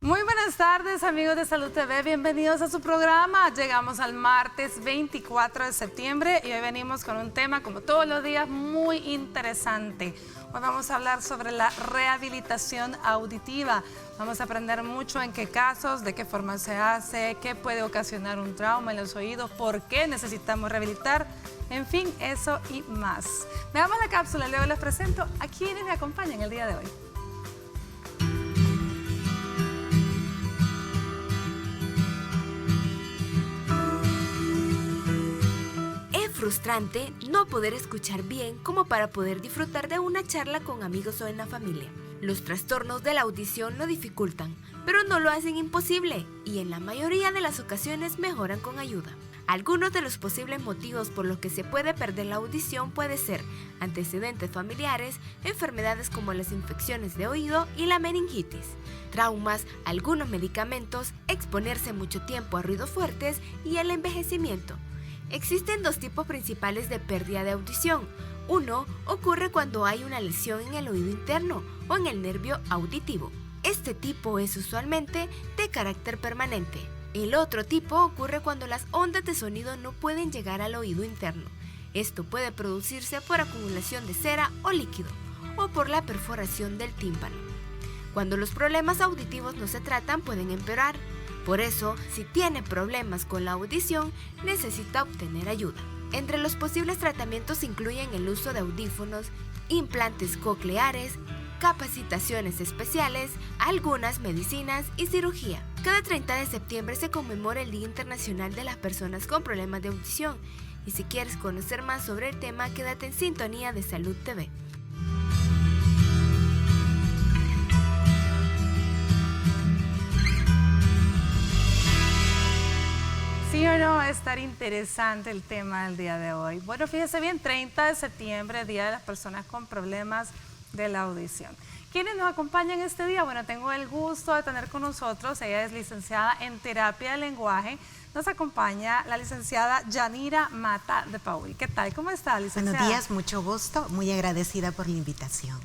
Buenas tardes, amigos de Salud TV, bienvenidos a su programa. Llegamos al martes 24 de septiembre y hoy venimos con un tema, como todos los días, muy interesante. Hoy vamos a hablar sobre la rehabilitación auditiva. Vamos a aprender mucho en qué casos, de qué forma se hace, qué puede ocasionar un trauma en los oídos, por qué necesitamos rehabilitar, en fin, eso y más. Veamos la cápsula, luego les presento a quienes me acompañan el día de hoy. Frustrante no poder escuchar bien como para poder disfrutar de una charla con amigos o en la familia. Los trastornos de la audición lo dificultan, pero no lo hacen imposible y en la mayoría de las ocasiones mejoran con ayuda. Algunos de los posibles motivos por los que se puede perder la audición puede ser antecedentes familiares, enfermedades como las infecciones de oído y la meningitis, traumas, algunos medicamentos, exponerse mucho tiempo a ruidos fuertes y el envejecimiento. Existen dos tipos principales de pérdida de audición. Uno ocurre cuando hay una lesión en el oído interno o en el nervio auditivo. Este tipo es usualmente de carácter permanente. El otro tipo ocurre cuando las ondas de sonido no pueden llegar al oído interno. Esto puede producirse por acumulación de cera o líquido o por la perforación del tímpano. Cuando los problemas auditivos no se tratan, pueden empeorar. Por eso, si tiene problemas con la audición, necesita obtener ayuda. Entre los posibles tratamientos incluyen el uso de audífonos, implantes cocleares, capacitaciones especiales, algunas medicinas y cirugía. Cada 30 de septiembre se conmemora el Día Internacional de las Personas con Problemas de Audición. Y si quieres conocer más sobre el tema, quédate en sintonía de Salud TV. ¿Sí o no va a estar interesante el tema del día de hoy? Bueno, fíjese bien, 30 de septiembre, Día de las Personas con Problemas de la Audición. ¿Quiénes nos acompañan este día? Bueno, tengo el gusto de tener con nosotros, ella es licenciada en Terapia del Lenguaje. Nos acompaña la licenciada Yanira Mata de Paul. ¿Qué tal? ¿Cómo está, licenciada? Buenos días, mucho gusto, muy agradecida por la invitación.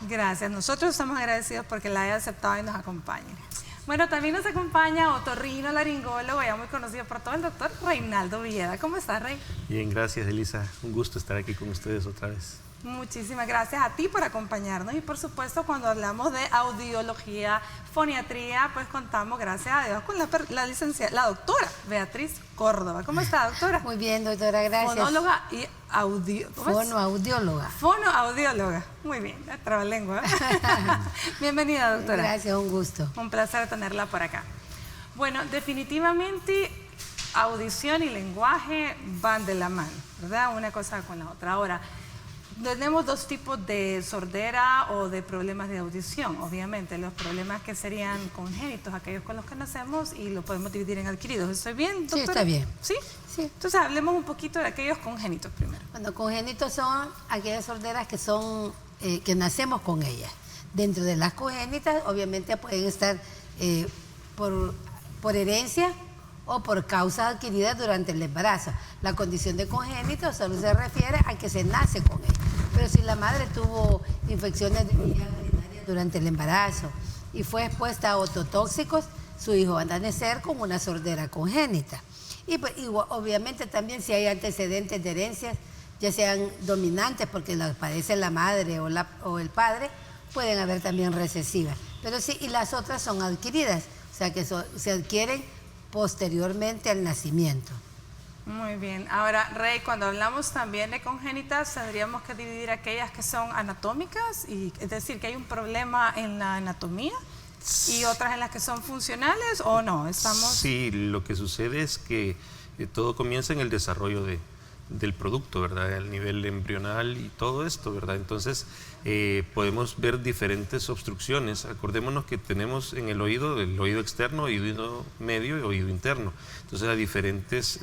Gracias, nosotros estamos agradecidos porque la haya aceptado y nos acompañe. Bueno, también nos acompaña otorrinolaringólogo, ya muy conocido por todo, el doctor Reinaldo Villeda. ¿Cómo estás, Rey? Bien, gracias, Elisa. Un gusto estar aquí con ustedes otra vez. Muchísimas gracias a ti por acompañarnos y por supuesto cuando hablamos de audiología, foniatría, pues contamos, gracias a Dios, con la doctora Beatriz Córdoba. ¿Cómo está, doctora? Muy bien, doctora, gracias. Fonóloga y fonoaudióloga. Fonoaudióloga. Muy bien, trabalengua. Bienvenida, doctora. Gracias, un gusto. Un placer tenerla por acá. Bueno, definitivamente audición y lenguaje van de la mano, ¿verdad? Una cosa con la otra. Ahora, tenemos dos tipos de sordera o de problemas de audición, obviamente. Los problemas que serían congénitos, aquellos con los que nacemos, y lo podemos dividir en adquiridos. ¿Estoy bien, doctora? Sí, está bien. ¿Sí? Sí. Entonces, hablemos un poquito de aquellos congénitos primero. Bueno, congénitos son aquellas sorderas que son, que nacemos con ellas. Dentro de las congénitas, obviamente, pueden estar por herencia o por causas adquiridas durante el embarazo. La condición de congénito solo se refiere a que se nace con ella. Pero si la madre tuvo infecciones de vías urinarias durante el embarazo y fue expuesta a ototóxicos, su hijo va a nacer con una sordera congénita. Y obviamente también si hay antecedentes de herencias, ya sean dominantes porque las padece la madre o el padre, pueden haber también recesivas. Pero sí, y las otras son adquiridas, o sea que se adquieren posteriormente al nacimiento. Muy bien. Ahora, Rey, cuando hablamos también de congénitas, tendríamos que dividir aquellas que son anatómicas, es decir, que hay un problema en la anatomía, y otras en las que son funcionales, ¿o no? Sí, lo que sucede es que todo comienza en el desarrollo del producto, ¿verdad? El nivel embrional y todo esto, ¿verdad? Entonces, podemos ver diferentes obstrucciones. Acordémonos que tenemos en el oído externo, oído medio y oído interno. Entonces, a diferentes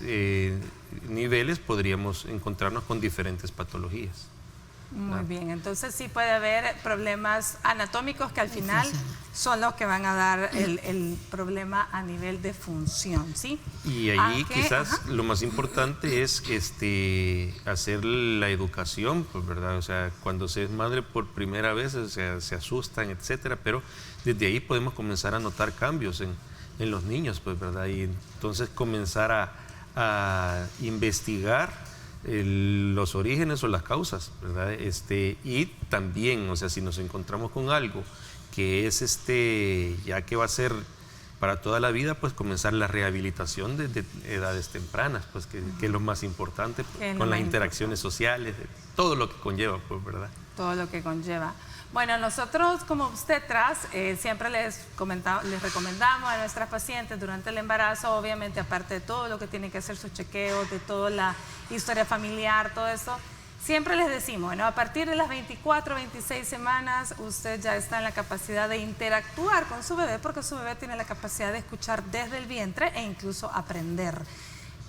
niveles podríamos encontrarnos con diferentes patologías. Muy bien, entonces sí puede haber problemas anatómicos que al final son los que van a dar el problema a nivel de función, ¿sí? Y ahí quizás lo más importante es hacer la educación, pues, ¿verdad? O sea, cuando se es madre por primera vez, o sea, se asustan, etcétera, pero desde ahí podemos comenzar a notar cambios en los niños, pues, ¿verdad? Y entonces comenzar a investigar los orígenes o las causas, ¿verdad? Y también, o sea, si nos encontramos con algo que es ya que va a ser para toda la vida, pues comenzar la rehabilitación desde edades tempranas, pues que es lo más importante, pues, con las interacciones sociales, todo lo que conlleva, pues, ¿verdad? Todo lo que conlleva. Bueno, nosotros como obstetras siempre les recomendamos a nuestras pacientes durante el embarazo, obviamente aparte de todo lo que tiene que hacer sus chequeos, de toda la historia familiar, todo eso, siempre les decimos, bueno, a partir de las 24, 26 semanas usted ya está en la capacidad de interactuar con su bebé, porque su bebé tiene la capacidad de escuchar desde el vientre e incluso aprender.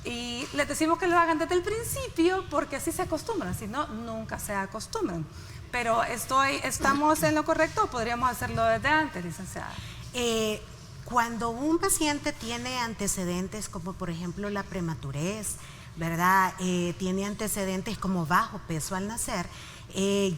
Y les decimos que lo hagan desde el principio porque así se acostumbran, si no, nunca se acostumbran. Pero ¿estamos en lo correcto o podríamos hacerlo desde antes, licenciada? Cuando un paciente tiene antecedentes como por ejemplo la prematurez, ¿verdad? Tiene antecedentes como bajo peso al nacer,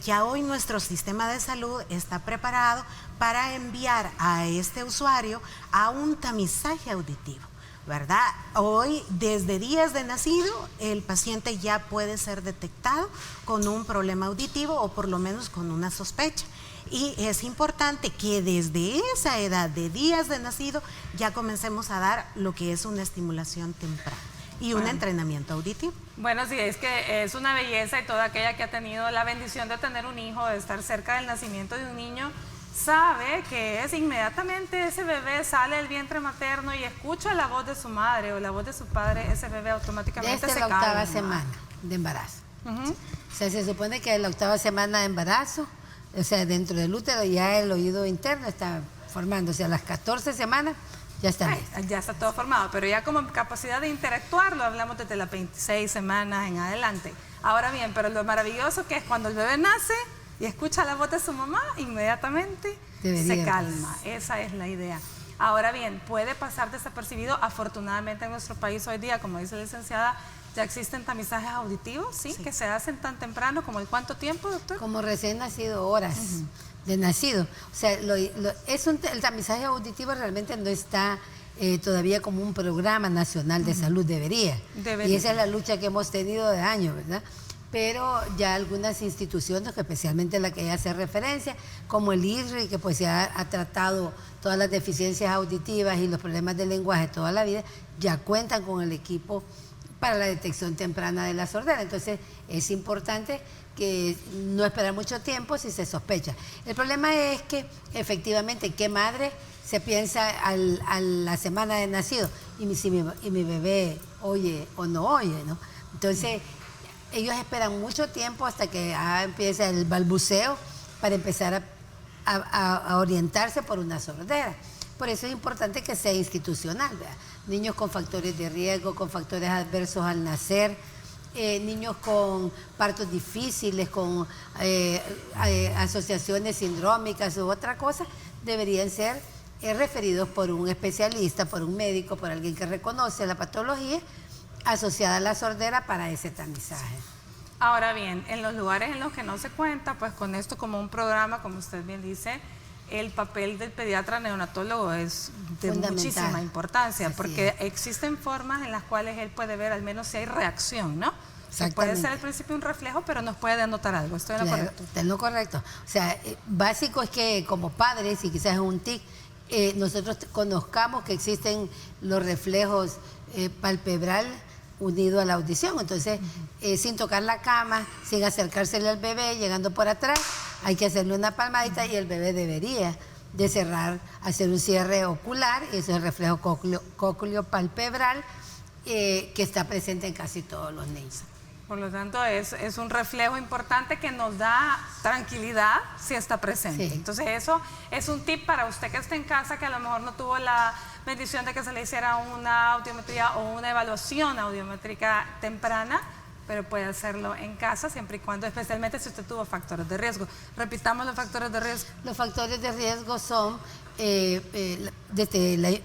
ya hoy nuestro sistema de salud está preparado para enviar a este usuario a un tamizaje auditivo, ¿verdad? Hoy, desde días de nacido, el paciente ya puede ser detectado con un problema auditivo o por lo menos con una sospecha. Y es importante que desde esa edad de días de nacido ya comencemos a dar lo que es una estimulación temprana y un entrenamiento auditivo. Bueno, sí, es que es una belleza y toda aquella que ha tenido la bendición de tener un hijo, de estar cerca del nacimiento de un niño, sabe que es inmediatamente ese bebé sale del vientre materno y escucha la voz de su madre o la voz de su padre, ese bebé automáticamente desde se la calma. octava semana de embarazo. O sea, se supone que en la octava semana de embarazo, o sea, dentro del útero ya el oído interno está formándose. A las 14 semanas ya está listo. Ya está todo formado, pero ya como capacidad de interactuar lo hablamos desde las 26 semanas en adelante. Ahora bien, pero lo maravilloso que es cuando el bebé nace y escucha la voz de su mamá, inmediatamente se calma. Esa es la idea. Ahora bien, puede pasar desapercibido. Afortunadamente en nuestro país hoy día, como dice la licenciada, ya existen tamizajes auditivos, ¿sí? Que se hacen tan temprano como el ¿cuánto tiempo, doctor? Como recién nacido, horas de nacido. O sea, el tamizaje auditivo realmente no está todavía como un programa nacional de salud, debería. Y esa es la lucha que hemos tenido de años, ¿verdad? Pero ya algunas instituciones, especialmente la que ya hace referencia, como el ISRI, que pues ya ha tratado todas las deficiencias auditivas y los problemas del lenguaje toda la vida, ya cuentan con el equipo para la detección temprana de la sordera. Entonces es importante que no esperar mucho tiempo si se sospecha. El problema es que efectivamente, ¿qué madre se piensa a la semana de nacido? Y mi bebé oye o no oye, ¿no? Entonces ellos esperan mucho tiempo hasta que empieza el balbuceo para empezar a orientarse por una sordera. Por eso es importante que sea institucional, ¿verdad? Niños con factores de riesgo, con factores adversos al nacer, niños con partos difíciles, con asociaciones sindrómicas u otra cosa, deberían ser referidos por un especialista, por un médico, por alguien que reconoce la patología asociada a la sordera para ese tamizaje. Ahora bien, en los lugares en los que no se cuenta, pues con esto como un programa, como usted bien dice, el papel del pediatra neonatólogo es de muchísima importancia, porque existen formas en las cuales él puede ver al menos si hay reacción, ¿no? Puede ser al principio un reflejo, pero nos puede denotar algo. ¿Estoy en lo correcto? Está en lo correcto. O sea, básico es que como padres, y quizás es un tic, nosotros conozcamos que existen los reflejos palpebral unido a la audición. Entonces, sin tocar la cama, sin acercársele al bebé, llegando por atrás, hay que hacerle una palmadita y el bebé debería de cerrar, hacer un cierre ocular, y eso es el reflejo cócleo-palpebral que está presente en casi todos los niños. Por lo tanto, es un reflejo importante que nos da tranquilidad si está presente. Sí. Entonces, eso es un tip para usted que está en casa, que a lo mejor no tuvo la bendición de que se le hiciera una audiometría o una evaluación audiométrica temprana. pero puede hacerlo en casa siempre y cuando, especialmente si usted tuvo factores de riesgo. Repitamos los factores de riesgo. Los factores de riesgo son desde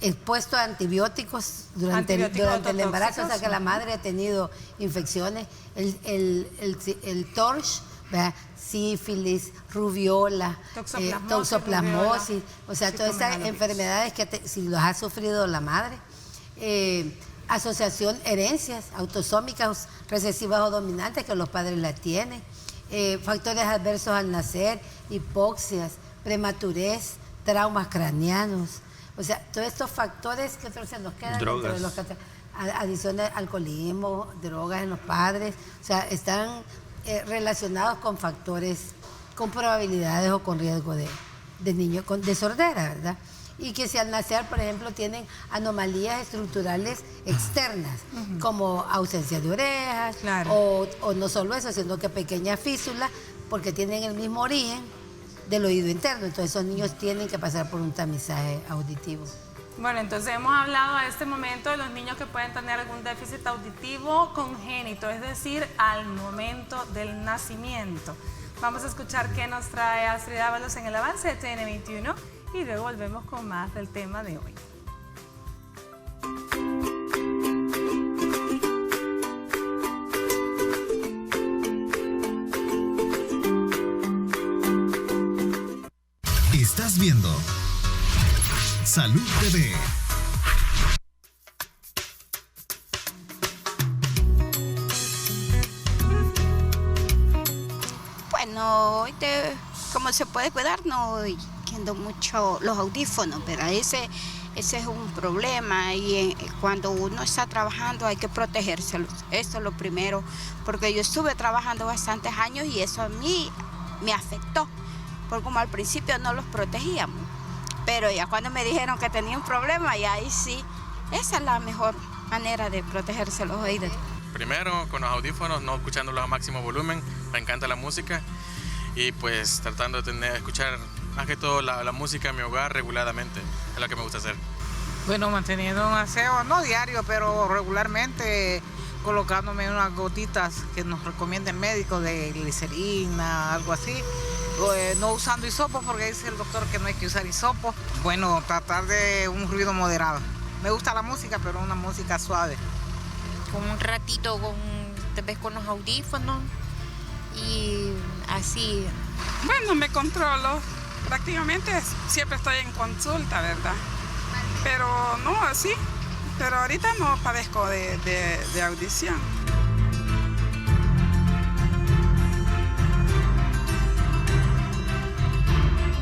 expuesto a antibióticos durante el embarazo, o sea que la madre ha tenido infecciones, el TORCH, ¿verdad? Sífilis, rubiola, toxoplasmosis, o sea, todas esas enfermedades que si las ha sufrido la madre. Asociación, herencias autosómicas recesivas o dominantes que los padres la tienen. Factores adversos al nacer, hipoxias, prematurez, traumas craneanos. O sea, todos estos factores que se nos quedan dentro de los adiciones, alcoholismo, drogas en los padres, o sea, están relacionados con factores, con probabilidades o con riesgo de niños de sordera, ¿verdad? Y que si al nacer, por ejemplo, tienen anomalías estructurales externas, como ausencia de orejas, o no solo eso, sino que pequeñas físulas, porque tienen el mismo origen del oído interno. Entonces esos niños tienen que pasar por un tamizaje auditivo. Bueno, entonces hemos hablado a este momento de los niños que pueden tener algún déficit auditivo congénito, es decir, al momento del nacimiento. Vamos a escuchar qué nos trae Astrid Ábalos en el avance de TN21 y luego volvemos con más del tema de hoy. Estás viendo Salud TV. Bueno, ¿cómo se puede cuidar? No yendo mucho los audífonos, pero ese es un problema y cuando uno está trabajando hay que protegérselos. Eso es lo primero, porque yo estuve trabajando bastantes años y eso a mí me afectó, porque como al principio no los protegíamos, pero ya cuando me dijeron que tenía un problema, y ahí sí, esa es la mejor manera de protegerse los oídos. Primero con los audífonos, no escuchándolos a máximo volumen, me encanta la música y pues tratando de escuchar más que todo la música en mi hogar reguladamente, es lo que me gusta hacer. Bueno, manteniendo un aseo, no diario, pero regularmente colocándome unas gotitas que nos recomienda el médico de glicerina, algo así. No usando hisopos porque dice el doctor que no hay que usar hisopos. Bueno, tratar de un ruido moderado. Me gusta la música, pero una música suave. Con un ratito, tal vez con los audífonos y así. Bueno, me controlo. Prácticamente siempre estoy en consulta, ¿verdad? Pero no así. Pero ahorita no padezco de audición.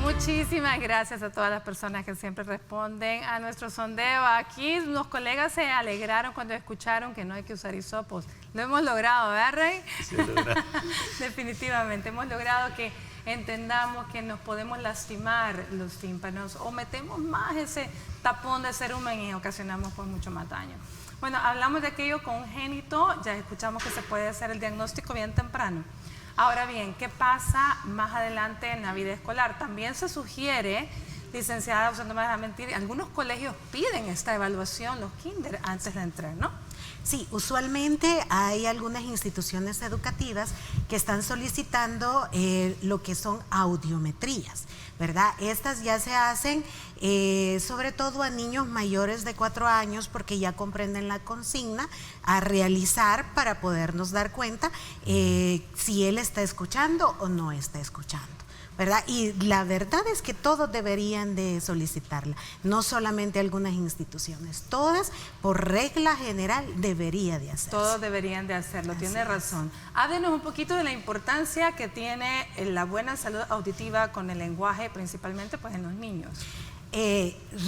Muchísimas gracias a todas las personas que siempre responden a nuestro sondeo. Aquí los colegas se alegraron cuando escucharon que no hay que usar hisopos. Lo hemos logrado, ¿verdad, Rey? Sí, lo logramos. Definitivamente, hemos logrado que entendamos que nos podemos lastimar los tímpanos o metemos más ese tapón de cerumen y ocasionamos pues mucho más daño. Bueno, hablamos de aquello congénito, ya escuchamos que se puede hacer el diagnóstico bien temprano. Ahora bien, ¿qué pasa más adelante en la vida escolar? También se sugiere, licenciada, usted no me deja mentir, algunos colegios piden esta evaluación, los kinder, antes de entrar, ¿no? Sí, usualmente hay algunas instituciones educativas que están solicitando lo que son audiometrías, ¿verdad? Estas ya se hacen sobre todo a niños mayores de 4 años porque ya comprenden la consigna a realizar para podernos dar cuenta si él está escuchando o no está escuchando, ¿verdad? Y la verdad es que todos deberían de solicitarla, no solamente algunas instituciones, todas por regla general debería de hacerse. Todos deberían de hacerlo, tiene razón. Háblenos un poquito de la importancia que tiene la buena salud auditiva con el lenguaje, principalmente pues en los niños.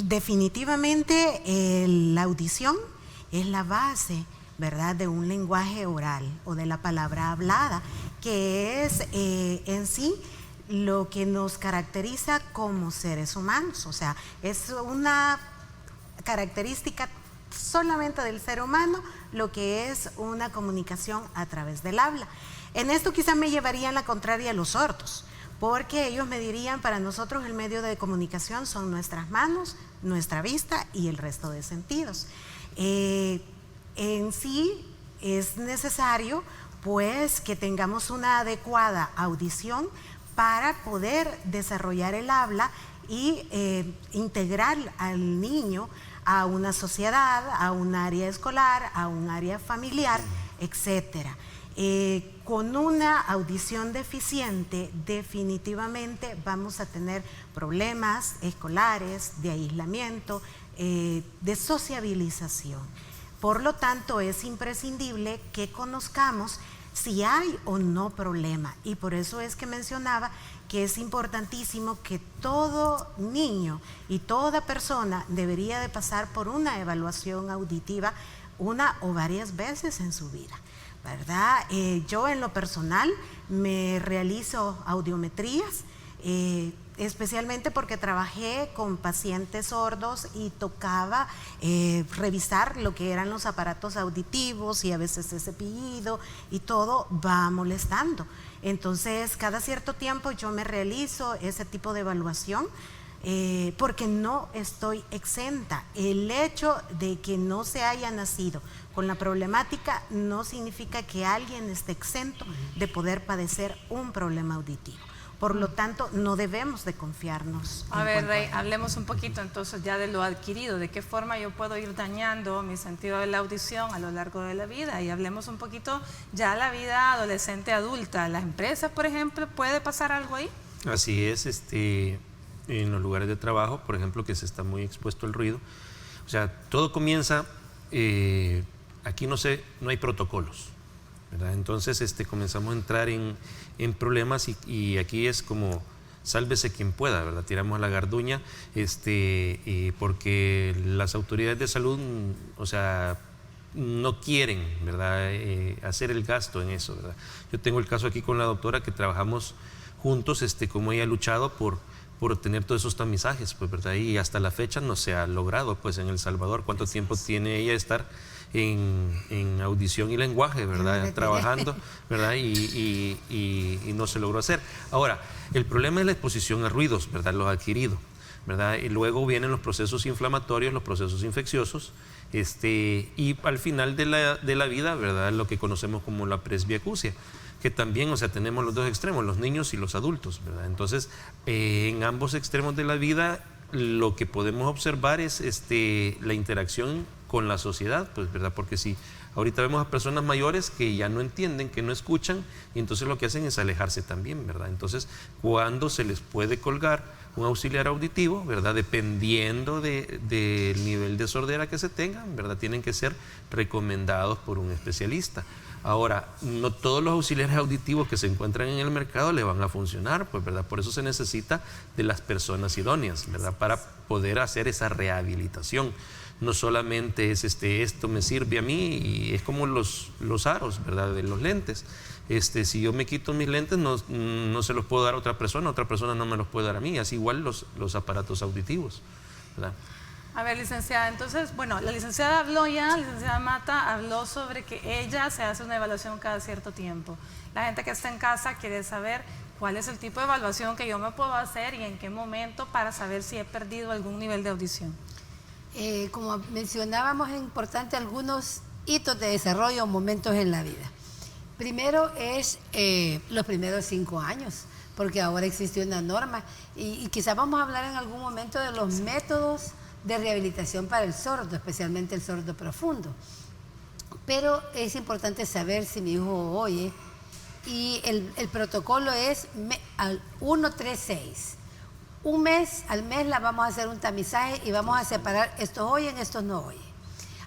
Definitivamente la audición es la base, ¿verdad?, de un lenguaje oral o de la palabra hablada, que es en sí lo que nos caracteriza como seres humanos. O sea, es una característica solamente del ser humano lo que es una comunicación a través del habla. En esto quizá me llevarían la contraria a los sordos, porque ellos me dirían, para nosotros el medio de comunicación son nuestras manos, nuestra vista y el resto de sentidos. En sí, es necesario pues que tengamos una adecuada audición para poder desarrollar el habla y integrar al niño a una sociedad, a un área escolar, a un área familiar, etcétera. Con una audición deficiente definitivamente vamos a tener problemas escolares, de aislamiento, de sociabilización. Por lo tanto, es imprescindible que conozcamos si hay o no problema, y por eso es que mencionaba que es importantísimo que todo niño y toda persona debería de pasar por una evaluación auditiva una o varias veces en su vida, ¿verdad? Yo en lo personal me realizo audiometrías, especialmente porque trabajé con pacientes sordos y tocaba revisar lo que eran los aparatos auditivos, y a veces ese pillido y todo va molestando. Entonces, cada cierto tiempo yo me realizo ese tipo de evaluación, porque no estoy exenta. El hecho de que no se haya nacido con la problemática no significa que alguien esté exento de poder padecer un problema auditivo. Por lo tanto, no debemos de confiarnos. A ver, Rey, hablemos un poquito entonces ya de lo adquirido, de qué forma yo puedo ir dañando mi sentido de la audición a lo largo de la vida, y hablemos un poquito ya la vida adolescente adulta. ¿Las empresas, por ejemplo, puede pasar algo ahí? Así es, en los lugares de trabajo, por ejemplo, que se está muy expuesto al ruido. O sea, todo comienza, aquí no hay protocolos, ¿verdad? Entonces comenzamos a entrar en problemas, y aquí es como sálvese quien pueda, ¿verdad? Tiramos la garduña, porque las autoridades de salud, o sea, no quieren, ¿verdad? Hacer el gasto en eso, ¿verdad? Yo tengo el caso aquí con la doctora que trabajamos juntos, como ella ha luchado por tener todos esos tamizajes, pues, ¿verdad? Y hasta la fecha no se ha logrado, pues, en El Salvador. ¿Cuánto tiempo tiene ella de estar en audición y lenguaje, ¿verdad? Trabajando, ¿verdad? Y no se logró hacer. Ahora, el problema es la exposición a ruidos, ¿verdad? Los adquiridos, ¿verdad? Y luego vienen los procesos inflamatorios, los procesos infecciosos, y al final de la vida, ¿verdad? Lo que conocemos como la presbiacusia, que también, o sea, tenemos los dos extremos, los niños y los adultos, ¿verdad? Entonces, en ambos extremos de la vida, lo que podemos observar es la interacción con la sociedad, pues, ¿verdad? Porque si ahorita vemos a personas mayores que ya no entienden, que no escuchan, y entonces lo que hacen es alejarse también, ¿verdad? Entonces, ¿cuándo se les puede colgar un auxiliar auditivo, ¿verdad? Dependiendo del nivel de sordera que se tengan, ¿verdad? Tienen que ser recomendados por un especialista. Ahora, no todos los auxiliares auditivos que se encuentran en el mercado le van a funcionar, pues, ¿verdad? Por eso se necesita de las personas idóneas, ¿verdad? Para poder hacer esa rehabilitación. No solamente es esto me sirve a mí, y es como los aros, ¿verdad? De los lentes. Si yo me quito mis lentes, no se los puedo dar a otra persona no me los puede dar a mí. Así igual los aparatos auditivos, ¿verdad? A ver, licenciada, entonces, bueno, la licenciada habló ya, la licenciada Mata habló sobre que ella se hace una evaluación cada cierto tiempo. La gente que está en casa quiere saber cuál es el tipo de evaluación que yo me puedo hacer y en qué momento para saber si he perdido algún nivel de audición. Como mencionábamos, es importante algunos hitos de desarrollo o momentos en la vida. Primero es los primeros 5 años, porque ahora existe una norma y quizás vamos a hablar en algún momento de los métodos de rehabilitación para el sordo, especialmente el sordo profundo. Pero es importante saber si mi hijo oye, y el protocolo es al 136. Al mes la vamos a hacer un tamizaje y vamos a separar estos oyen, estos no oyen.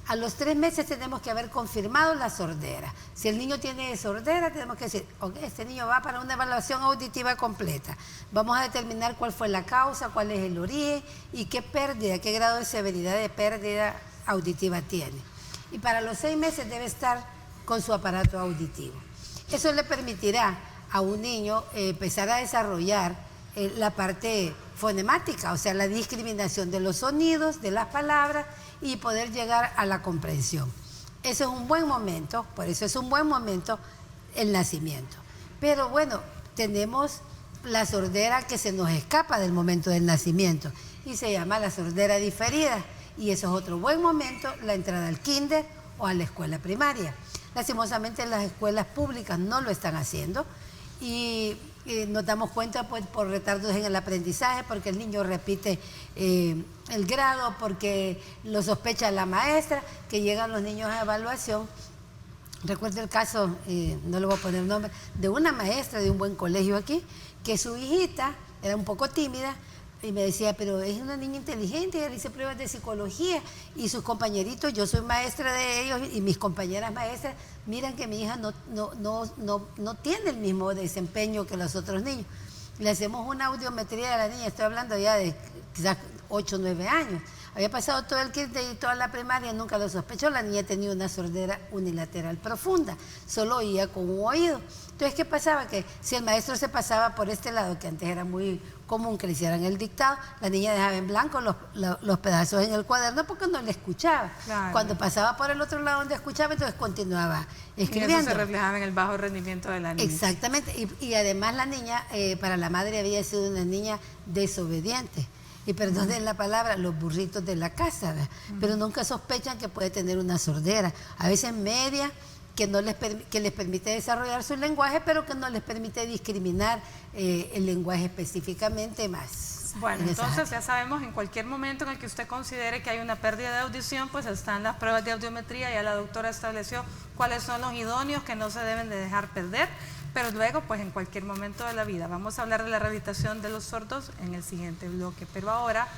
A los 3 meses tenemos que haber confirmado la sordera. Si el niño tiene sordera, tenemos que decir, ok, este niño va para una evaluación auditiva completa. Vamos a determinar cuál fue la causa, cuál es el origen y qué pérdida, qué grado de severidad de pérdida auditiva tiene. Y para los 6 meses debe estar con su aparato auditivo. Eso le permitirá a un niño empezar a desarrollar la parte fonemática, o sea, la discriminación de los sonidos, de las palabras, y poder llegar a la comprensión. Eso es un buen momento, por eso es un buen momento el nacimiento. Pero bueno, tenemos la sordera que se nos escapa del momento del nacimiento y se llama la sordera diferida, y eso es otro buen momento, la entrada al kinder o a la escuela primaria. Lastimosamente las escuelas públicas no lo están haciendo y nos damos cuenta pues, por retardos en el aprendizaje, porque el niño repite el grado, porque lo sospecha la maestra, que llegan los niños a evaluación. Recuerdo el caso, no le voy a poner nombre, de una maestra de un buen colegio aquí, que su hijita era un poco tímida y me decía, pero es una niña inteligente, ella hizo pruebas de psicología y sus compañeritos, yo soy maestra de ellos y mis compañeras maestras, miran que mi hija no tiene el mismo desempeño que los otros niños. Le hacemos una audiometría a la niña, estoy hablando ya de quizás 8 o 9 años. Había pasado todo el kinder y toda la primaria, nunca lo sospechó. La niña tenía una sordera unilateral profunda, solo oía con un oído. Entonces, ¿qué pasaba? Que si el maestro se pasaba por este lado, que antes era muy común que le hicieran el dictado, la niña dejaba en blanco los pedazos en el cuaderno porque no le escuchaba. Claro. Cuando pasaba por el otro lado donde escuchaba, entonces continuaba escribiendo. Y eso se reflejaba en el bajo rendimiento de la niña. Exactamente. Y además la niña, para la madre había sido una niña desobediente. Y perdonen la palabra, los burritos de la casa, ¿verdad? Pero nunca sospechan que puede tener una sordera, a veces media, que les permite desarrollar su lenguaje, pero que no les permite discriminar el lenguaje específicamente más. Bueno, entonces ya sabemos, en cualquier momento en el que usted considere que hay una pérdida de audición, pues están las pruebas de audiometría, ya la doctora estableció cuáles son los idóneos que no se deben de dejar perder, pero luego, pues en cualquier momento de la vida. Vamos a hablar de la rehabilitación de los sordos en el siguiente bloque, pero ahora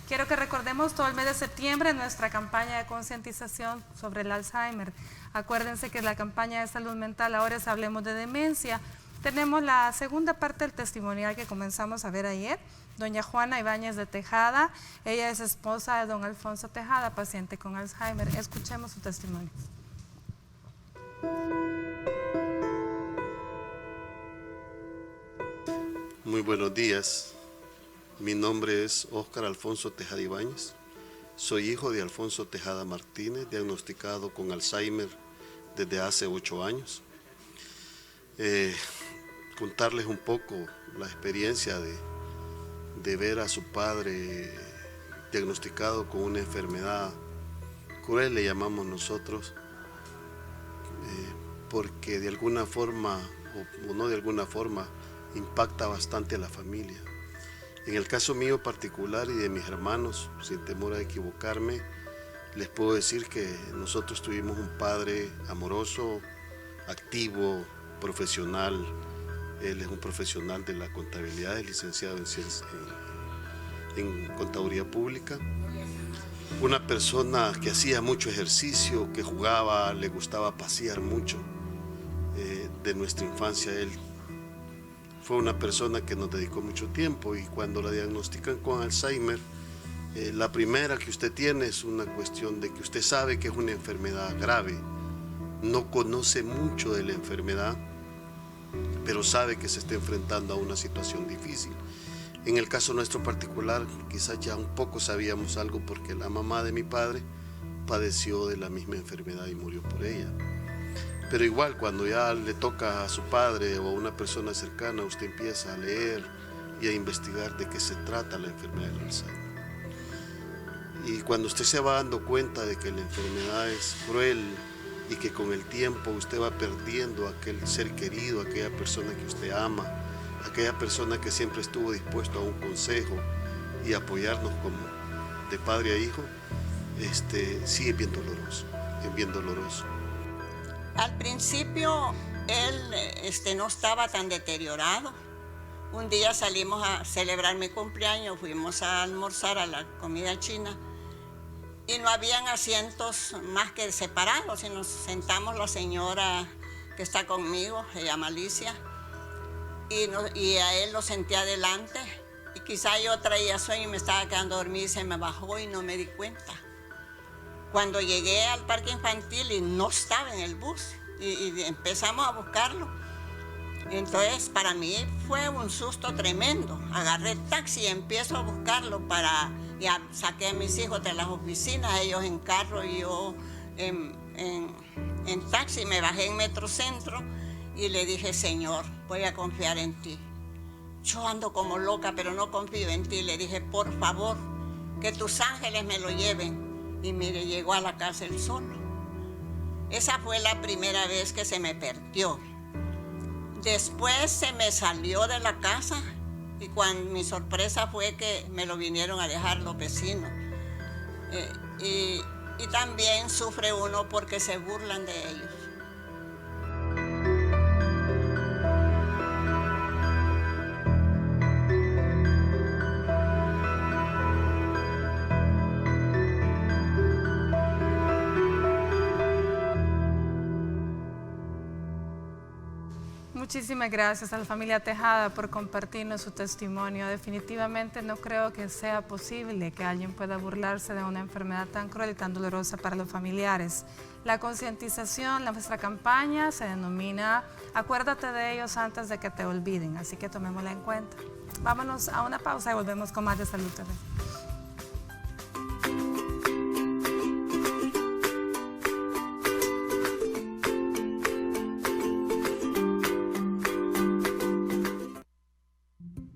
quiero que recordemos todo el mes de septiembre nuestra campaña de concientización sobre el Alzheimer. Acuérdense que la campaña de salud mental ahora es Hablemos de Demencia. Tenemos la segunda parte del testimonial que comenzamos a ver ayer. Doña Juana Ibáñez de Tejada, ella es esposa de don Alfonso Tejada, paciente con Alzheimer. Escuchemos su testimonio. Muy buenos días, mi nombre es Óscar Alfonso Tejada Ibáñez, soy hijo de Alfonso Tejada Martínez, diagnosticado con Alzheimer desde hace 8 años. Contarles un poco la experiencia de ver a su padre diagnosticado con una enfermedad cruel, le llamamos nosotros, porque de alguna forma, o no de alguna forma, impacta bastante a la familia. En el caso mío particular y de mis hermanos, sin temor a equivocarme, les puedo decir que nosotros tuvimos un padre amoroso, activo, profesional. Él es un profesional de la contabilidad, es licenciado en contaduría pública. Una persona que hacía mucho ejercicio, que jugaba, le gustaba pasear mucho. De nuestra infancia él fue una persona que nos dedicó mucho tiempo, y cuando la diagnostican con Alzheimer, la primera que usted tiene es una cuestión de que usted sabe que es una enfermedad grave, no conoce mucho de la enfermedad, pero sabe que se está enfrentando a una situación difícil. En el caso nuestro particular, quizás ya un poco sabíamos algo, porque la mamá de mi padre padeció de la misma enfermedad y murió por ella. Pero igual, cuando ya le toca a su padre o a una persona cercana, usted empieza a leer y a investigar de qué se trata la enfermedad del Alzheimer. Y cuando usted se va dando cuenta de que la enfermedad es cruel y que con el tiempo usted va perdiendo a aquel ser querido, a aquella persona que usted ama, a aquella persona que siempre estuvo dispuesto a un consejo y apoyarnos como de padre a hijo, sí es bien doloroso, es bien doloroso. Al principio él no estaba tan deteriorado. Un día salimos a celebrar mi cumpleaños, fuimos a almorzar a la comida china y no habían asientos más que separados, y nos sentamos la señora que está conmigo, se llama Alicia, y a él lo senté adelante, y quizá yo traía sueño y me estaba quedando dormida y se me bajó y no me di cuenta. Cuando llegué al parque infantil y no estaba en el bus, y empezamos a buscarlo. Entonces para mí fue un susto tremendo. Agarré taxi y empiezo a buscarlo ya saqué a mis hijos de las oficinas, ellos en carro y yo en taxi. Me bajé en Metrocentro y le dije: Señor, voy a confiar en ti. Yo ando como loca, pero no confío en ti. Le dije: por favor, que tus ángeles me lo lleven. Y mire, llegó a la cárcel solo. Esa fue la primera vez que se me perdió. Después se me salió de la casa y mi sorpresa fue que me lo vinieron a dejar los vecinos. Y también sufre uno porque se burlan de ellos. Muchísimas gracias a la familia Tejada por compartirnos su testimonio. Definitivamente no creo que sea posible que alguien pueda burlarse de una enfermedad tan cruel y tan dolorosa para los familiares. La concientización, nuestra campaña se denomina Acuérdate de ellos antes de que te olviden, así que tomémosla en cuenta. Vámonos a una pausa y volvemos con más de Salud TV.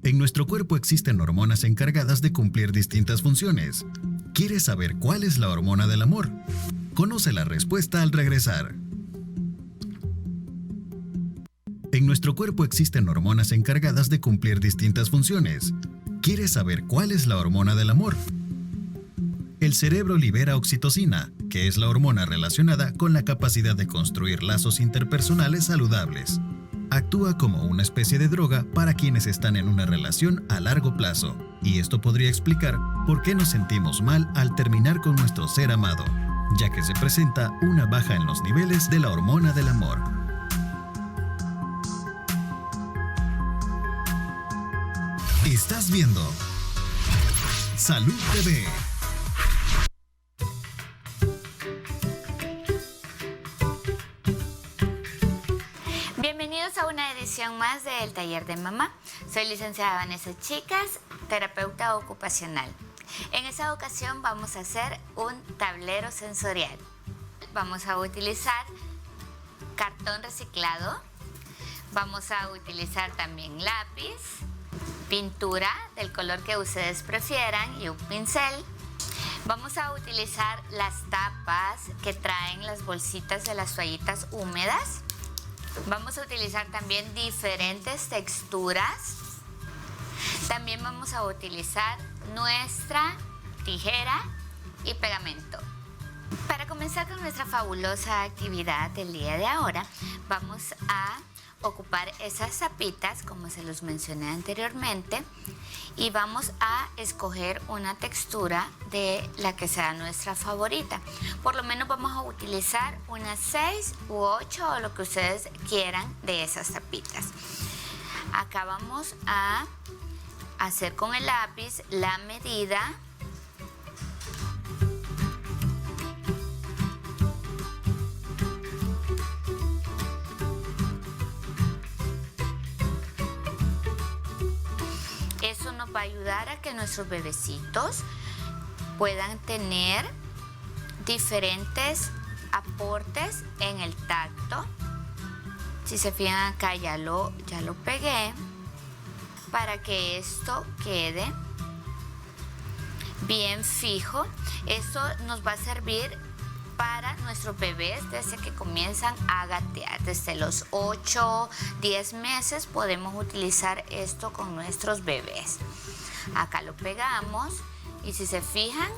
En nuestro cuerpo existen hormonas encargadas de cumplir distintas funciones. ¿Quieres saber cuál es la hormona del amor? Conoce la respuesta al regresar. En nuestro cuerpo existen hormonas encargadas de cumplir distintas funciones. ¿Quieres saber cuál es la hormona del amor? El cerebro libera oxitocina, que es la hormona relacionada con la capacidad de construir lazos interpersonales saludables. Actúa como una especie de droga para quienes están en una relación a largo plazo, y esto podría explicar por qué nos sentimos mal al terminar con nuestro ser amado, ya que se presenta una baja en los niveles de la hormona del amor. Estás viendo Salud TV. Bienvenidos a una edición más del Taller de Mamá. Soy licenciada Vanessa Chicas, terapeuta ocupacional. En esta ocasión vamos a hacer un tablero sensorial. Vamos a utilizar cartón reciclado. Vamos a utilizar también lápiz, pintura del color que ustedes prefieran y un pincel. Vamos a utilizar las tapas que traen las bolsitas de las toallitas húmedas. Vamos a utilizar también diferentes texturas. También vamos a utilizar nuestra tijera y pegamento. Para comenzar con nuestra fabulosa actividad del día de ahora, vamos a ocupar esas tapitas, como se los mencioné anteriormente, y vamos a escoger una textura de la que sea nuestra favorita. Por lo menos vamos a utilizar unas 6 u 8 o lo que ustedes quieran de esas tapitas. Acá vamos a hacer con el lápiz la medida . Eso nos va a ayudar a que nuestros bebecitos puedan tener diferentes aportes en el tacto. Si se fijan acá ya lo pegué para que esto quede bien fijo. Esto nos va a servir para nuestros bebés desde que comienzan a gatear. Desde los 8, 10 meses podemos utilizar esto con nuestros bebés. Acá lo pegamos y si se fijan,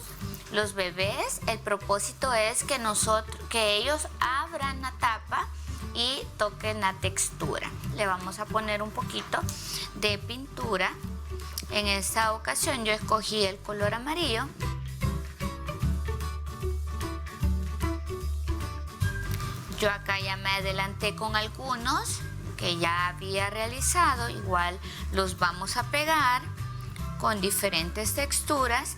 los bebés, el propósito es que ellos abran la tapa y toquen la textura. Le vamos a poner un poquito de pintura. En esta ocasión yo escogí el color amarillo. Yo acá ya me adelanté con algunos que ya había realizado. Igual los vamos a pegar con diferentes texturas.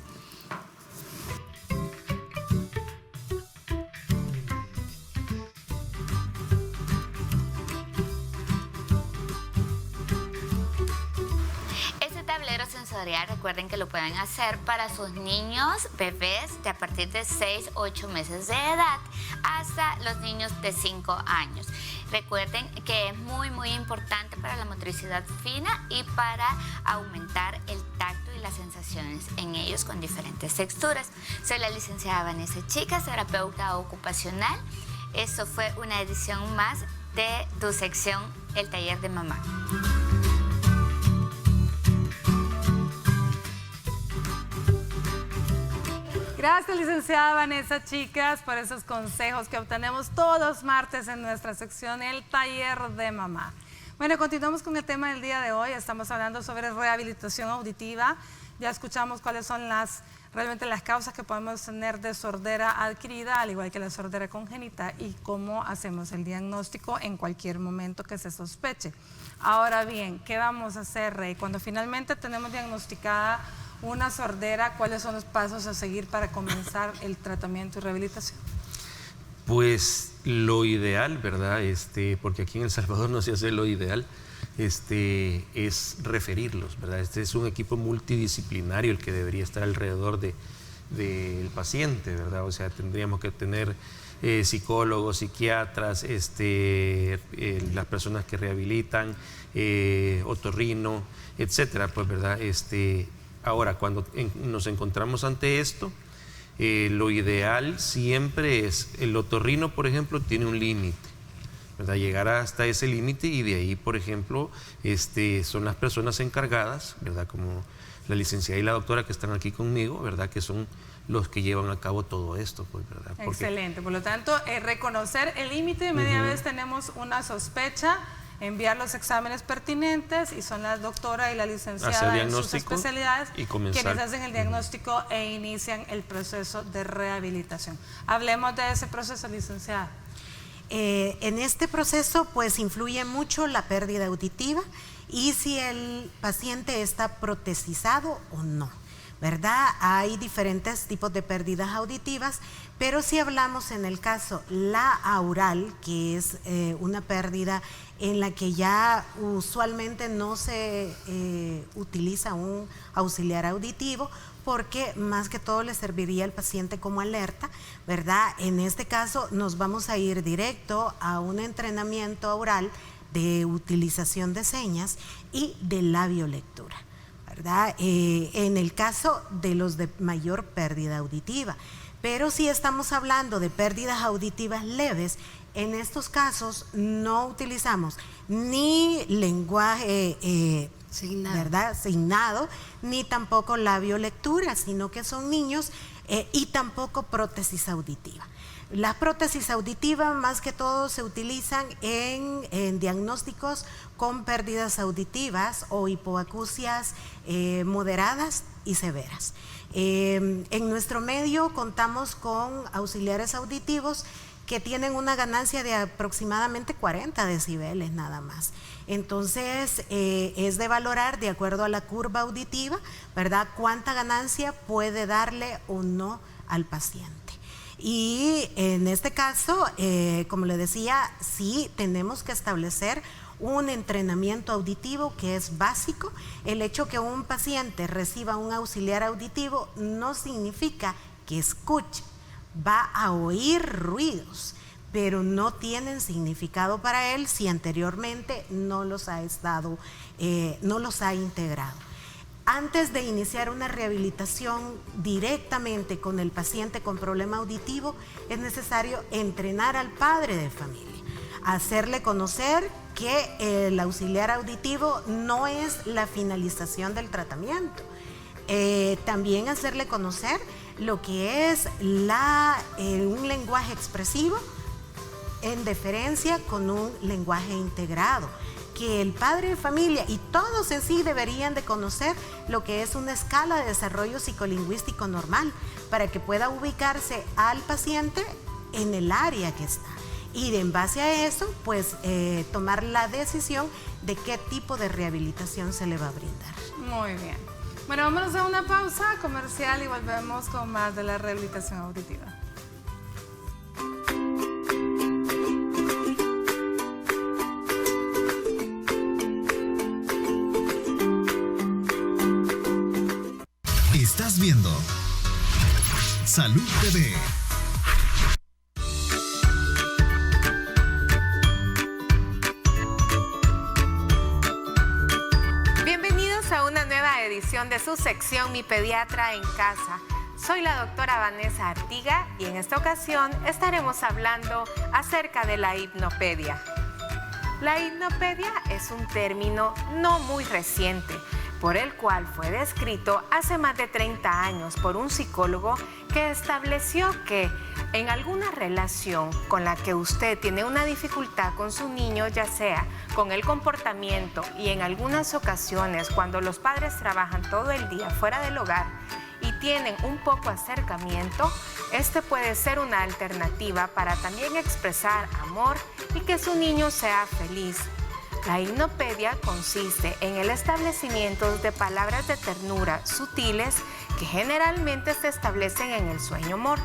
Recuerden que lo pueden hacer para sus niños, bebés de a partir de 6, 8 meses de edad hasta los niños de 5 años. Recuerden que es muy importante para la motricidad fina y para aumentar el tacto y las sensaciones en ellos con diferentes texturas. Soy la licenciada Vanessa Chicas, terapeuta ocupacional. Eso fue una edición más de tu sección, El Taller de Mamá. Gracias, licenciada Vanessa, chicas, por esos consejos que obtenemos todos los martes en nuestra sección El Taller de Mamá. Bueno, continuamos con el tema del día de hoy. Estamos hablando sobre rehabilitación auditiva. Ya escuchamos cuáles son realmente las causas que podemos tener de sordera adquirida, al igual que la sordera congénita, y cómo hacemos el diagnóstico en cualquier momento que se sospeche. Ahora bien, ¿qué vamos a hacer, Rey? Cuando finalmente tenemos diagnosticada una sordera, ¿cuáles son los pasos a seguir para comenzar el tratamiento y rehabilitación? Pues lo ideal, ¿verdad? Porque aquí en El Salvador no se hace lo ideal, es referirlos, ¿verdad? Este es un equipo multidisciplinario el que debería estar alrededor del paciente, ¿verdad? O sea, tendríamos que tener psicólogos, psiquiatras, las personas que rehabilitan, otorrino, etcétera, pues, ¿verdad? Ahora, cuando nos encontramos ante esto, lo ideal siempre es, el otorrino, por ejemplo, tiene un límite, ¿verdad? Llegar hasta ese límite, y de ahí, por ejemplo, son las personas encargadas, ¿verdad? Como la licenciada y la doctora que están aquí conmigo, ¿verdad? Que son los que llevan a cabo todo esto, pues, ¿verdad? Porque... Excelente, por lo tanto, reconocer el límite, de media vez tenemos una sospecha, enviar los exámenes pertinentes, y son la doctora y la licenciada en sus especialidades quienes hacen el diagnóstico e inician el proceso de rehabilitación. Hablemos de ese proceso, licenciada. En este proceso pues influye mucho la pérdida auditiva y si el paciente está protesizado o no, ¿verdad? Hay diferentes tipos de pérdidas auditivas, pero si hablamos en el caso la aural, que es una pérdida en la que ya usualmente no se utiliza un auxiliar auditivo, porque más que todo le serviría al paciente como alerta, ¿verdad? En este caso nos vamos a ir directo a un entrenamiento aural de utilización de señas y de labiolectura, ¿verdad? En el caso de los de mayor pérdida auditiva. Pero si estamos hablando de pérdidas auditivas leves, en estos casos no utilizamos ni lenguaje ¿verdad? Signado, ni tampoco labiolectura, sino que son niños y tampoco prótesis auditiva. Las prótesis auditivas más que todo se utilizan en diagnósticos con pérdidas auditivas o hipoacusias moderadas y severas. En nuestro medio contamos con auxiliares auditivos que tienen una ganancia de aproximadamente 40 decibeles nada más. Entonces, es de valorar de acuerdo a la curva auditiva, ¿verdad? Cuánta ganancia puede darle o no al paciente. Y en este caso, como le decía, sí tenemos que establecer un entrenamiento auditivo que es básico. El hecho que un paciente reciba un auxiliar auditivo no significa que escuche. Va a oír ruidos, pero no tienen significado para él si anteriormente no los ha integrado. Antes de iniciar una rehabilitación directamente con el paciente con problema auditivo, es necesario entrenar al padre de familia, hacerle conocer que el auxiliar auditivo no es la finalización del tratamiento. También hacerle conocer lo que es un lenguaje expresivo en deferencia con un lenguaje integrado, que el padre de familia y todos en sí deberían de conocer lo que es una escala de desarrollo psicolingüístico normal para que pueda ubicarse al paciente en el área que está y en base a eso pues tomar la decisión de qué tipo de rehabilitación se le va a brindar. Muy bien. Bueno, vámonos a una pausa comercial y volvemos con más de la rehabilitación auditiva. Estás viendo Salud TV. Bienvenidos a una nueva edición de su sección Mi Pediatra en Casa. Soy la doctora Vanessa Artiga y en esta ocasión estaremos hablando acerca de la hipnopedia. La hipnopedia es un término no muy reciente, por el cual fue descrito hace más de 30 años por un psicólogo que estableció que en alguna relación con la que usted tiene una dificultad con su niño, ya sea con el comportamiento y en algunas ocasiones cuando los padres trabajan todo el día fuera del hogar y tienen un poco acercamiento, este puede ser una alternativa para también expresar amor y que su niño sea feliz. La hipnopedia consiste en el establecimiento de palabras de ternura sutiles que generalmente se establecen en el sueño amor.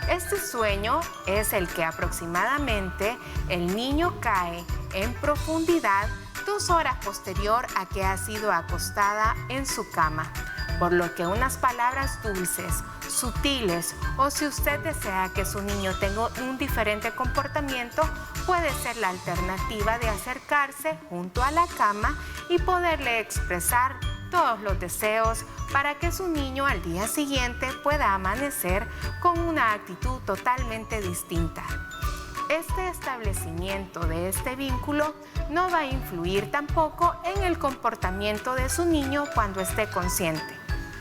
Este sueño es el que aproximadamente el niño cae en profundidad 2 horas posterior a que ha sido acostada en su cama, por lo que unas palabras dulces, sutiles o si usted desea que su niño tenga un diferente comportamiento, puede ser la alternativa de acercarse junto a la cama y poderle expresar todos los deseos para que su niño al día siguiente pueda amanecer con una actitud totalmente distinta. Este establecimiento de este vínculo no va a influir tampoco en el comportamiento de su niño cuando esté consciente.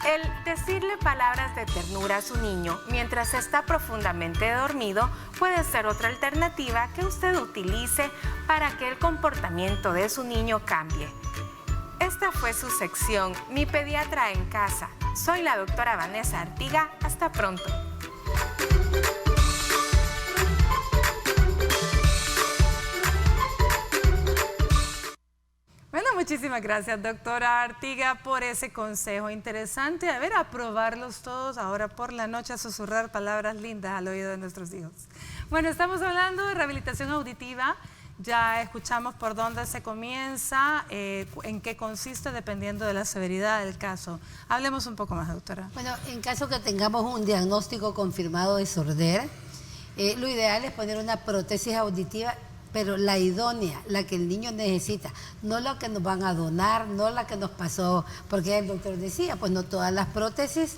El decirle palabras de ternura a su niño mientras está profundamente dormido puede ser otra alternativa que usted utilice para que el comportamiento de su niño cambie. Esta fue su sección Mi Pediatra en Casa. Soy la doctora Vanessa Artiga. Hasta pronto. Bueno, muchísimas gracias, doctora Artiga, por ese consejo interesante. A ver, a probarlos todos ahora por la noche, a susurrar palabras lindas al oído de nuestros hijos. Bueno, estamos hablando de rehabilitación auditiva. Ya escuchamos por dónde se comienza, en qué consiste, dependiendo de la severidad del caso. Hablemos un poco más, doctora. Bueno, en caso que tengamos un diagnóstico confirmado de sordera, lo ideal es poner una prótesis auditiva, pero la idónea, la que el niño necesita, no la que nos van a donar, no la que nos pasó, porque el doctor decía, pues no todas las prótesis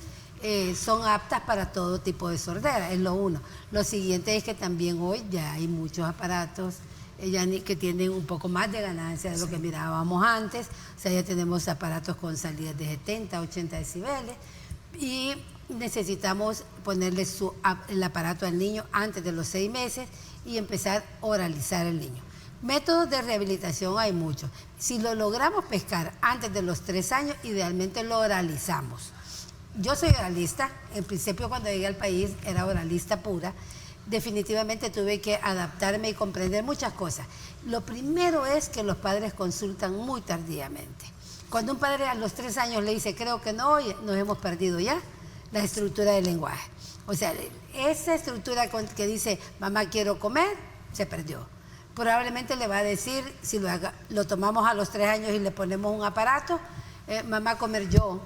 son aptas para todo tipo de sordera, es lo uno. Lo siguiente es que también hoy ya hay muchos aparatos que tienen un poco más de ganancia de lo que mirábamos antes, o sea, ya tenemos aparatos con salidas de 70, 80 decibeles y necesitamos ponerle el aparato al niño antes de los 6 meses y empezar a oralizar al niño. Métodos de rehabilitación hay muchos. Si lo logramos pescar antes de los 3 años, idealmente lo oralizamos. Yo soy oralista, en principio cuando llegué al país era oralista pura. Definitivamente tuve que adaptarme y comprender muchas cosas. Lo primero es que los padres consultan muy tardíamente. Cuando un padre a los 3 años le dice, creo que no, nos hemos perdido ya la estructura del lenguaje. O sea, esa estructura que dice, mamá quiero comer, se perdió. Probablemente le va a decir, si lo tomamos a los 3 años y le ponemos un aparato, mamá comer yo,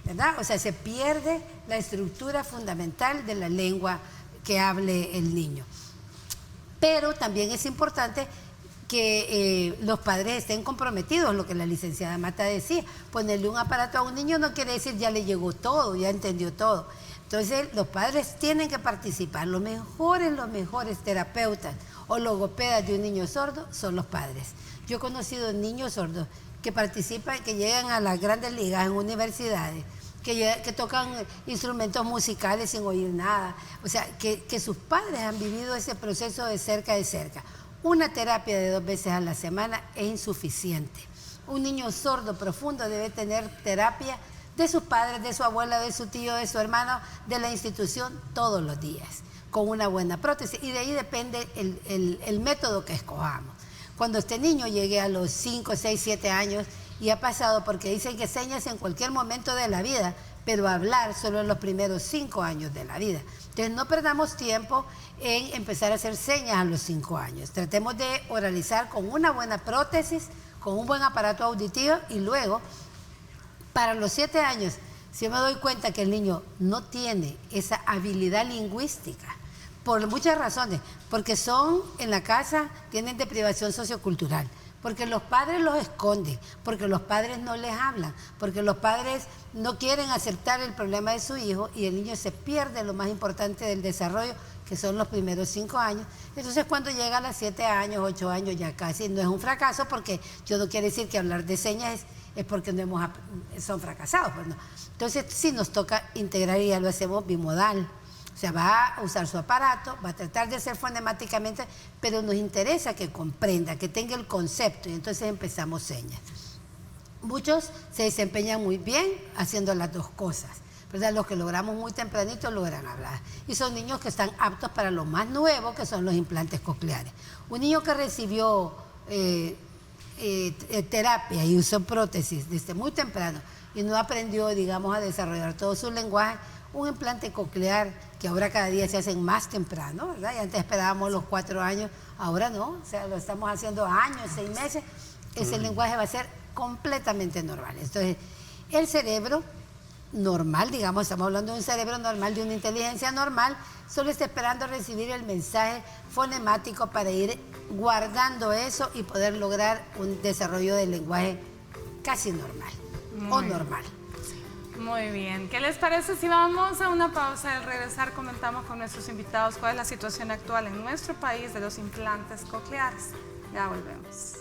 ¿verdad? O sea, se pierde la estructura fundamental de la lengua que hable el niño. Pero también es importante que los padres estén comprometidos, lo que la licenciada Mata decía. Ponerle un aparato a un niño no quiere decir ya le llegó todo, ya entendió todo. Entonces los padres tienen que participar. Los mejores terapeutas o logopedas de un niño sordo son los padres. Yo he conocido niños sordos que participan, que llegan a las grandes ligas en universidades, que tocan instrumentos musicales sin oír nada. O sea, que sus padres han vivido ese proceso de cerca. Una terapia de 2 veces a la semana es insuficiente. Un niño sordo profundo debe tener terapia de sus padres, de su abuela, de su tío, de su hermano, de la institución, todos los días, con una buena prótesis. Y de ahí depende el método que escojamos. Cuando este niño llegue a los 5, 6, 7 años y ha pasado, porque dicen que señas en cualquier momento de la vida, pero hablar solo en los primeros 5 años de la vida. Entonces no perdamos tiempo en empezar a hacer señas a los 5 años. Tratemos de oralizar con una buena prótesis, con un buen aparato auditivo y luego, para los 7 años, si yo me doy cuenta que el niño no tiene esa habilidad lingüística, por muchas razones, porque son en la casa, tienen deprivación sociocultural, porque los padres los esconden, porque los padres no les hablan, porque los padres no quieren aceptar el problema de su hijo y el niño se pierde lo más importante del desarrollo, que son los primeros 5 años. Entonces cuando llega a los 7 años, 8 años, ya casi no es un fracaso, porque yo no quiero decir que hablar de señas es porque son fracasados. Pues no. Entonces sí nos toca integrar y ya lo hacemos bimodal. O sea, va a usar su aparato, va a tratar de ser fonemáticamente, pero nos interesa que comprenda, que tenga el concepto, y entonces empezamos señas. Muchos se desempeñan muy bien haciendo las dos cosas, ¿verdad? Los que logramos muy tempranito logran hablar. Y son niños que están aptos para lo más nuevo, que son los implantes cocleares. Un niño que recibió terapia y usó prótesis desde muy temprano y no aprendió, digamos, a desarrollar todo su lenguaje, un implante coclear, que ahora cada día se hacen más temprano, ¿verdad? Y antes esperábamos los 4 años, ahora no, o sea, lo estamos haciendo años, 6 meses, ese lenguaje va a ser completamente normal. Entonces, el cerebro normal, digamos, estamos hablando de un cerebro normal, de una inteligencia normal, solo está esperando recibir el mensaje fonemático para ir guardando eso y poder lograr un desarrollo del lenguaje casi normal o normal. Muy bien. ¿Qué les parece si vamos a una pausa y al regresar comentamos con nuestros invitados cuál es la situación actual en nuestro país de los implantes cocleares? Ya volvemos.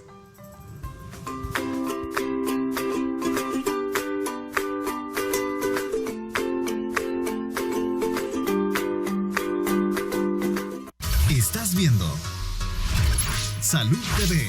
Estás viendo Salud TV.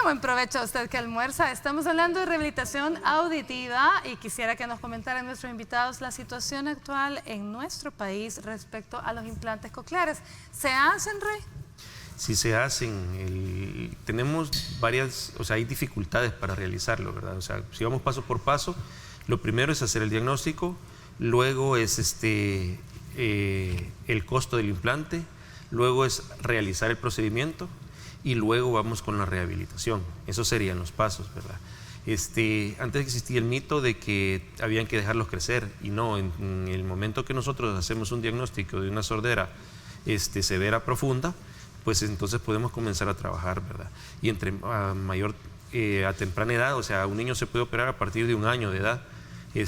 Buen provecho a usted que almuerza. Estamos hablando de rehabilitación auditiva y quisiera que nos comentaran nuestros invitados la situación actual en nuestro país respecto a los implantes cocleares. ¿Se hacen, Rey? Sí se hacen. Tenemos varias, o sea, hay dificultades para realizarlo, ¿verdad? O sea, si vamos paso por paso, lo primero es hacer el diagnóstico, luego es el costo del implante, luego es realizar el procedimiento, y luego vamos con la rehabilitación. Esos serían los pasos, ¿verdad? Antes existía el mito de que habían que dejarlos crecer, y no, en el momento que nosotros hacemos un diagnóstico de una sordera severa, profunda, pues entonces podemos comenzar a trabajar, ¿verdad? Y a temprana edad, o sea, un niño se puede operar a partir de 1 año de edad, y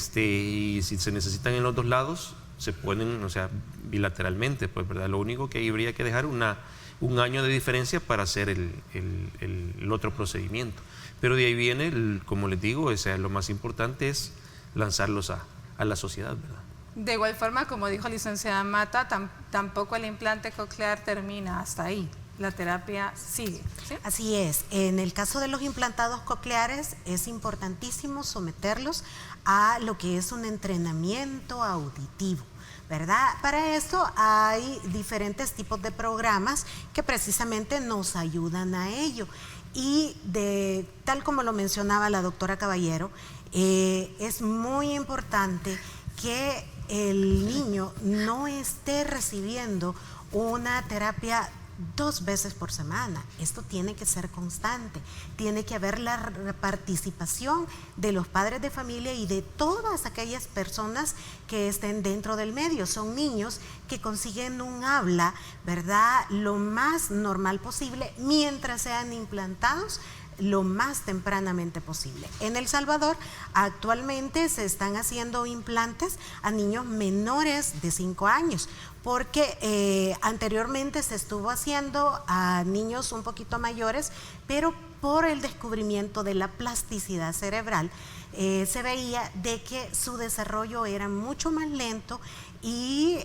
si se necesitan en los 2 lados, se pueden, o sea, bilateralmente, pues, ¿verdad? Lo único que habría que dejar 1 año de diferencia para hacer el otro procedimiento. Pero de ahí viene, como les digo, o sea, lo más importante es lanzarlos a la sociedad, ¿verdad? De igual forma, como dijo licenciada Mata, tampoco el implante coclear termina hasta ahí. La terapia sigue, ¿sí? Así es. En el caso de los implantados cocleares es importantísimo someterlos a lo que es un entrenamiento auditivo, ¿verdad? Para esto hay diferentes tipos de programas que precisamente nos ayudan a ello. Y tal como lo mencionaba la doctora Caballero, es muy importante que el niño no esté recibiendo una terapia 2 veces por semana. Esto tiene que ser constante, tiene que haber la participación de los padres de familia y de todas aquellas personas que estén dentro del medio. Son niños que consiguen un habla, ¿verdad?, lo más normal posible mientras sean implantados lo más tempranamente posible. En El Salvador actualmente se están haciendo implantes a niños menores de 5 años, porque anteriormente se estuvo haciendo a niños un poquito mayores, pero por el descubrimiento de la plasticidad cerebral se veía de que su desarrollo era mucho más lento y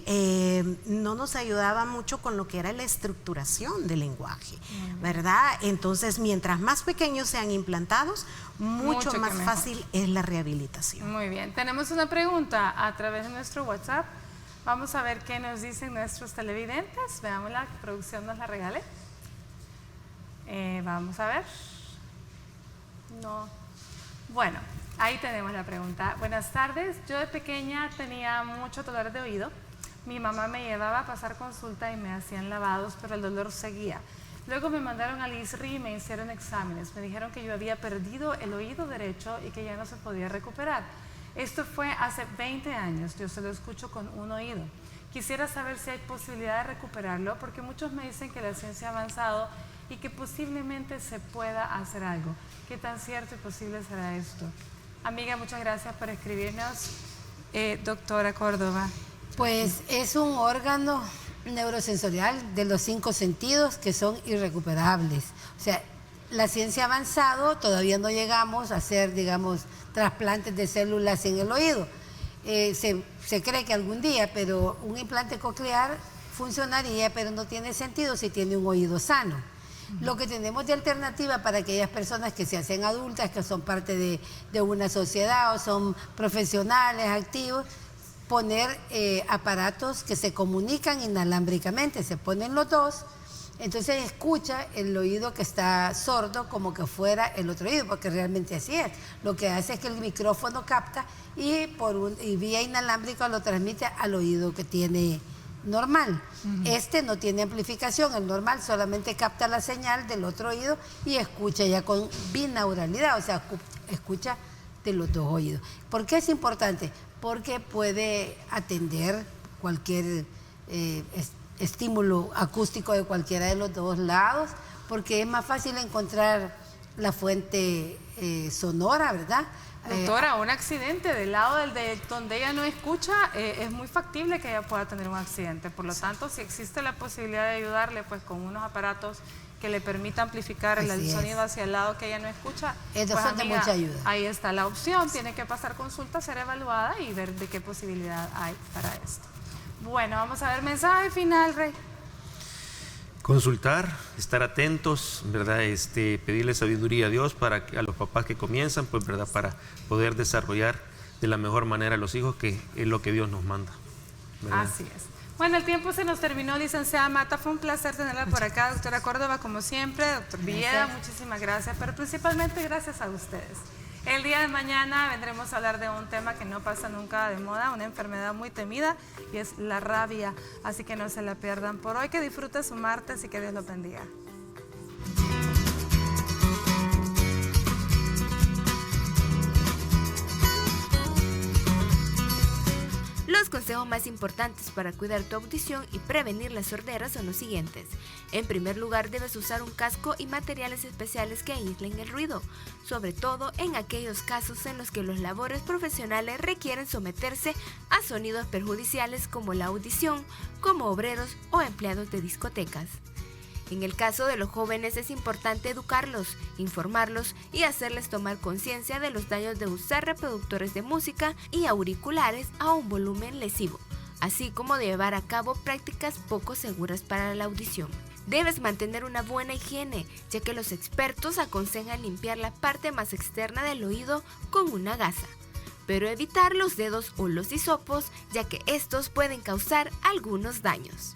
no nos ayudaba mucho con lo que era la estructuración del lenguaje, ¿verdad? Entonces, mientras más pequeños sean implantados, mucho más fácil es la rehabilitación. Muy bien, tenemos una pregunta a través de nuestro WhatsApp. Vamos a ver qué nos dicen nuestros televidentes. Veámosla, que producción nos la regale. Vamos a ver. No. Bueno, ahí tenemos la pregunta. Buenas tardes. Yo de pequeña tenía mucho dolor de oído. Mi mamá me llevaba a pasar consulta y me hacían lavados, pero el dolor seguía. Luego me mandaron al ISRI y me hicieron exámenes. Me dijeron que yo había perdido el oído derecho y que ya no se podía recuperar. Esto fue hace 20 años, yo solo escucho con un oído. Quisiera saber si hay posibilidad de recuperarlo, porque muchos me dicen que la ciencia ha avanzado y que posiblemente se pueda hacer algo. ¿Qué tan cierto y posible será esto? Amiga, muchas gracias por escribirnos. Doctora Córdoba. Pues es un órgano neurosensorial de los 5 sentidos que son irrecuperables. O sea, la ciencia ha avanzado, todavía no llegamos a hacer, digamos, trasplantes de células en el oído. Se cree que algún día, pero un implante coclear funcionaría, pero no tiene sentido si tiene un oído sano. Lo que tenemos de alternativa para aquellas personas que se hacen adultas, que son parte de una sociedad o son profesionales activos, poner aparatos que se comunican inalámbricamente, se ponen los dos, entonces escucha el oído que está sordo como que fuera el otro oído, porque realmente así es. Lo que hace es que el micrófono capta y vía inalámbrica lo transmite al oído que tiene normal. Este no tiene amplificación, el normal solamente capta la señal del otro oído y escucha ya con binauralidad, o sea, escucha de los dos oídos. ¿Por qué es importante? Porque puede atender cualquier estímulo acústico de cualquiera de los dos lados, porque es más fácil encontrar la fuente sonora, ¿verdad? Doctora, un accidente del lado donde ella no escucha, es muy factible que ella pueda tener un accidente. Por lo tanto, si existe la posibilidad de ayudarle pues con unos aparatos que le permita amplificar el sonido hacia el lado que ella no escucha, estos son de mucha ayuda. Ahí está la opción, tiene que pasar consulta, ser evaluada y ver de qué posibilidad hay para esto. Bueno, vamos a ver mensaje final, Rey. Consultar, estar atentos, ¿verdad? Pedirle sabiduría a Dios a los papás que comienzan, pues, ¿verdad? Para poder desarrollar de la mejor manera a los hijos, que es lo que Dios nos manda, ¿verdad? Así es. Bueno, el tiempo se nos terminó, licenciada Mata, fue un placer tenerla por acá, doctora Córdoba, como siempre, doctor Villeda, muchísimas gracias, pero principalmente gracias a ustedes. El día de mañana vendremos a hablar de un tema que no pasa nunca de moda, una enfermedad muy temida, y es la rabia. Así que no se la pierdan. Por hoy, que disfrute su martes y que Dios los bendiga. Los consejos más importantes para cuidar tu audición y prevenir la sordera son los siguientes. En primer lugar, debes usar un casco y materiales especiales que aíslen el ruido, sobre todo en aquellos casos en los que los labores profesionales requieren someterse a sonidos perjudiciales como la audición, como obreros o empleados de discotecas. En el caso de los jóvenes es importante educarlos, informarlos y hacerles tomar conciencia de los daños de usar reproductores de música y auriculares a un volumen lesivo, así como de llevar a cabo prácticas poco seguras para la audición. Debes mantener una buena higiene, ya que los expertos aconsejan limpiar la parte más externa del oído con una gasa, pero evitar los dedos o los hisopos, ya que estos pueden causar algunos daños.